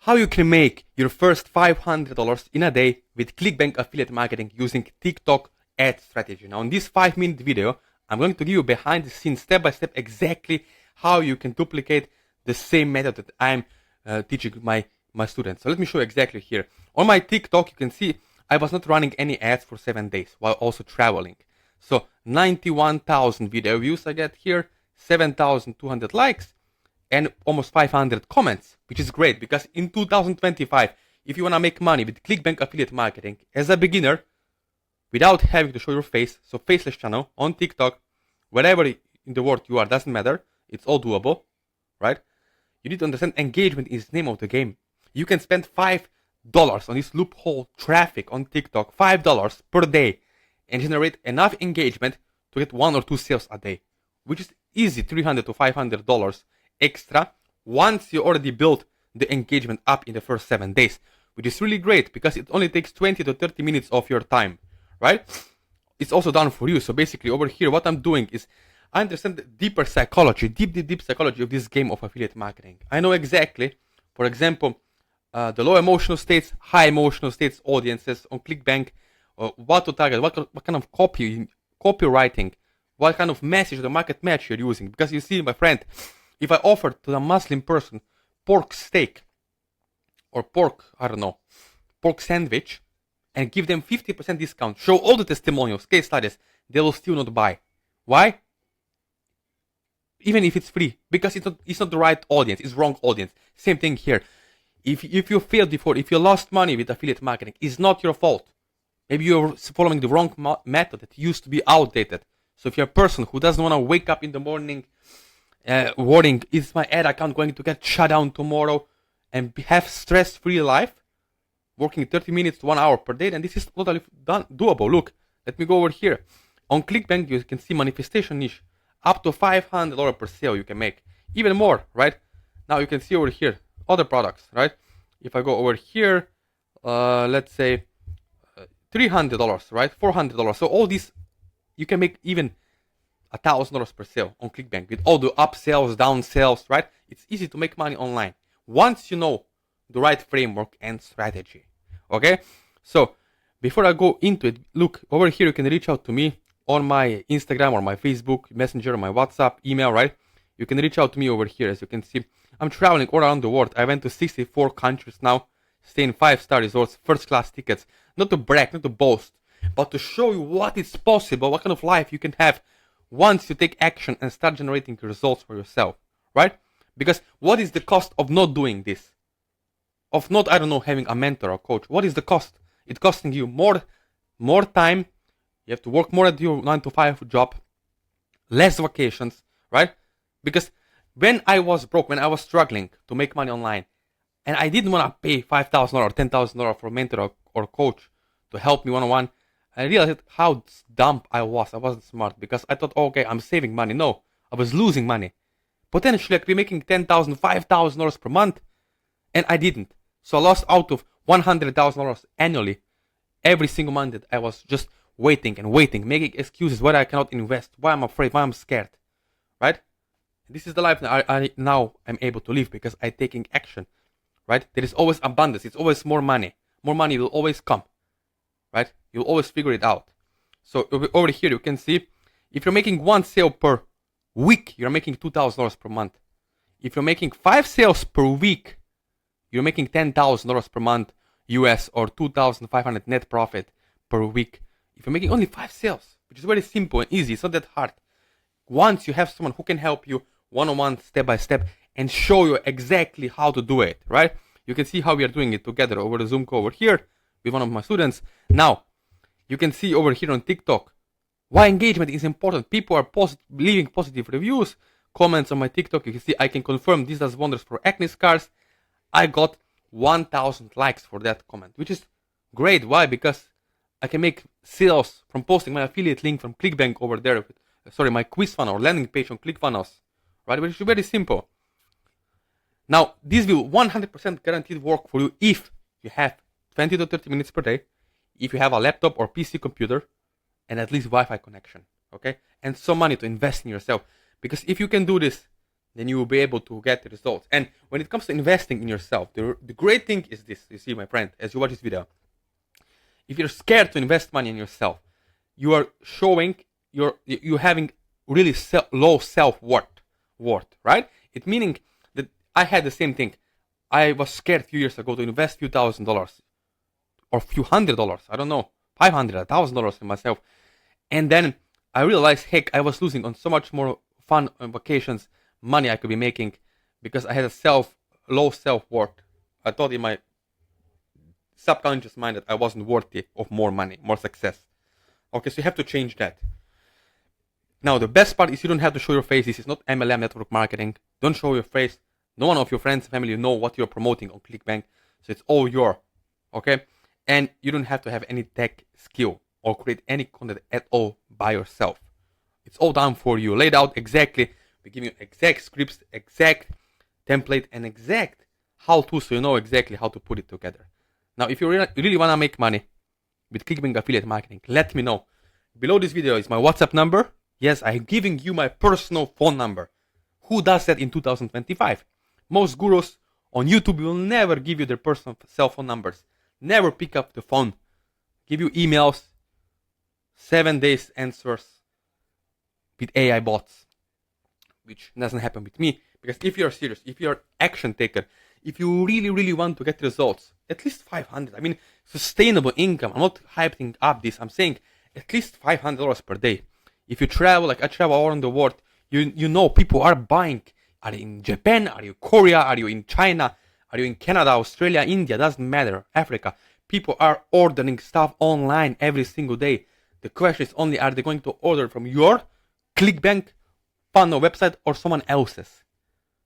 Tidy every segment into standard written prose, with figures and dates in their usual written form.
how you can make your first $500 in a day with Clickbank affiliate marketing using TikTok ad strategy. Now in this 5-minute video, I'm going to give you behind the scenes, step by step, exactly how you can duplicate the same method that I'm teaching my students. So let me show you exactly here. On my TikTok, you can see I was not running any ads for 7 days while also traveling. So 91,000 video views I get here, 7,200 likes, and almost 500 comments, which is great because in 2025, if you want to make money with Clickbank affiliate marketing as a beginner, without having to show your face, so faceless channel on TikTok, wherever in the world you are, doesn't matter, it's all doable, right? You need to understand engagement is the name of the game. You can spend $5 on this loophole traffic on TikTok, $5 per day, and generate enough engagement to get 1 or 2 sales a day, which is easy, $300 to $500 extra once you already built the engagement up in the first 7 days, which is really great because it only takes 20 to 30 minutes of your time, right? It's also done for you. So basically over here, what I'm doing is I understand the deeper psychology, deep psychology of this game of affiliate marketing. I know exactly, for example, the low emotional states, high emotional states audiences on Clickbank, what to target, what kind of copywriting, what kind of message the market match you're using. Because you see, my friend, if I offer to a Muslim person pork steak or pork sandwich, and give them 50% discount, show all the testimonials, case studies, they will still not buy. Why? Even if it's free, because it's not the right audience, it's wrong audience. Same thing here. If you failed before, if you lost money with affiliate marketing, it's not your fault. Maybe you're following the wrong method that used to be outdated. So if you're a person who doesn't want to wake up in the morning worrying, is my ad account going to get shut down tomorrow, and have stress-free life, working 30 minutes to 1 hour per day, then this is totally doable. Look, let me go over here. On Clickbank, you can see manifestation niche. Up to $500 per sale you can make. Even more, right? Now you can see over here, other products, right? If I go over here, let's say $300, right? $400. So all these, you can make even $1,000 per sale on Clickbank with all the upsells, downsells, right? It's easy to make money online once you know the right framework and strategy. Okay? So before I go into it, look over here, you can reach out to me on my Instagram or my Facebook Messenger or my WhatsApp email, right? You can reach out to me over here. As you can see, I'm traveling all around the world. I went to 64 countries now, stay in 5-star resorts, first class tickets. Not to brag, not to boast, but to show you what is possible, what kind of life you can have once you take action and start generating results for yourself, right? Because what is the cost of not doing this? Of not, having a mentor or coach. What is the cost? It's costing you more time. You have to work more at your 9-to-5 job, less vacations, right? Because when I was broke, when I was struggling to make money online, and I didn't want to pay $5,000 or $10,000 for a mentor or coach to help me one-on-one, I realized how dumb I was. I wasn't smart because I thought, okay, I'm saving money. No, I was losing money. Potentially, I could be making $10,000, $5,000 per month, and I didn't. So I lost out of $100,000 annually every single month that I was just waiting, making excuses why I cannot invest, why I'm afraid, why I'm scared, right? This is the life that I now am able to live because I'm taking action, right? There is always abundance. It's always more money. More money will always come, right? You'll always figure it out. So over here, you can see if you're making 1 sale per week, you're making $2,000 per month. If you're making 5 sales per week, you're making $10,000 per month US or 2,500 net profit per week. If you're making only 5 sales, which is very simple and easy, it's not that hard. Once you have someone who can help you one-on-one, step by step, and show you exactly how to do it, right? You can see how we are doing it together over the Zoom call over here with one of my students. Now, you can see over here on TikTok why engagement is important. People are leaving positive reviews, comments on my TikTok. You can see I can confirm this does wonders for acne scars. I got 1,000 likes for that comment, which is great. Why? Because I can make sales from posting my affiliate link from Clickbank over there. My quiz funnel or landing page on ClickFunnels, right? Which is very simple. Now, this will 100% guaranteed work for you if you have 20 to 30 minutes per day, if you have a laptop or PC computer, and at least Wi-Fi connection, okay? And some money to invest in yourself. Because if you can do this then you will be able to get the results. And when it comes to investing in yourself, the great thing is this. You see, my friend, as you watch this video, if you're scared to invest money in yourself, you are showing you having really low self-worth, right? It meaning that I had the same thing. I was scared a few years ago to invest few $1,000s or few $100, I don't know, $500, $1,000 in myself. And then I realized, heck, I was losing on so much more fun vacations, money I could be making because I had a low self-worth. I thought in my subconscious mind that I wasn't worthy of more money, more success. Okay, so you have to change that. Now, the best part is you don't have to show your face. This is not MLM network marketing. Don't show your face. No one of your friends and family know what you're promoting on Clickbank. So it's all your, okay? And you don't have to have any tech skill or create any content at all by yourself. It's all done for you, laid out exactly. We give you exact scripts, exact template, and exact how-to, so you know exactly how to put it together. Now, if you really want to make money with Clickbank affiliate marketing, let me know. Below this video is my WhatsApp number. Yes, I'm giving you my personal phone number. Who does that in 2025? Most gurus on YouTube will never give you their personal cell phone numbers. Never pick up the phone. Give you emails, 7 days answers with AI bots, which doesn't happen with me. Because if you're serious, if you're action taker, if you really want to get results, at least 500. I mean, sustainable income. I'm not hyping up this. I'm saying at least $500 per day. If you travel, like I travel all around the world, you know people are buying. Are you in Japan? Are you Korea? Are you in China? Are you in Canada, Australia, India? Doesn't matter. Africa. People are ordering stuff online every single day. The question is only, are they going to order from your Clickbank funnel website or someone else's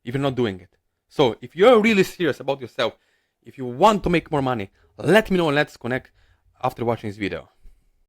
if you're not doing it? So if you're really serious about yourself, if you want to make more money, let me know and let's connect after watching this video.